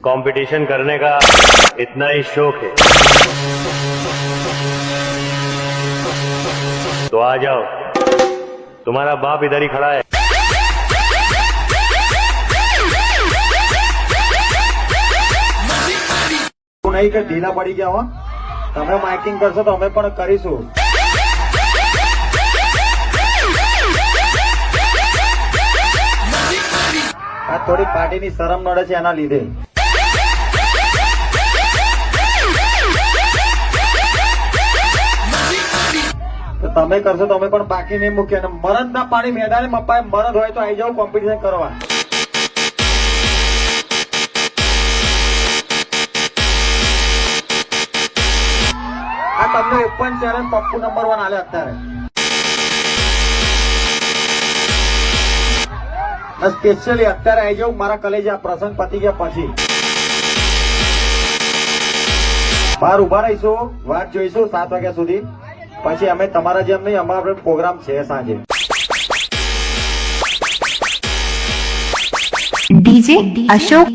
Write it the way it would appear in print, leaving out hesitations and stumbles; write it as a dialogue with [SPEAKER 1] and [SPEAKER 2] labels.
[SPEAKER 1] Competition करने का इतना ही शौक है तो आ जाओ, तुम्हारा बाप इधर ही खड़ा है।
[SPEAKER 2] नहीं कि ढीला पड़ी गया हो, તમે માઇકિંગ કરશો તો અમે પણ કરીશું। આ થોડી પાર્ટીની શરમ નડે છે એના લીધે। તો તમે કરશો તો અમે પણ બાકી નહીં મૂકીએ। અને મરદના પાણી મેદાને મપાય, મરદ હોય તો આવી જાવ કોમ્પિટિશન કરવા। આ તમને ઓપન ચેલેન્જ પપ્પુ નંબર 1 આલે અત્યારે। સ્પેશિયલી અત્યારે આવી જાવ મારા કલેજા પ્રસંગ પતી ગયા પછી। બહાર ઉભા રહીશું, વાત જોઈશું 7 વાગ્યા સુધી। પછી અમે તમારા જેમ નહીં, અમારો પ્રોગ્રામ છે સાંજે।
[SPEAKER 3] DJ Ashok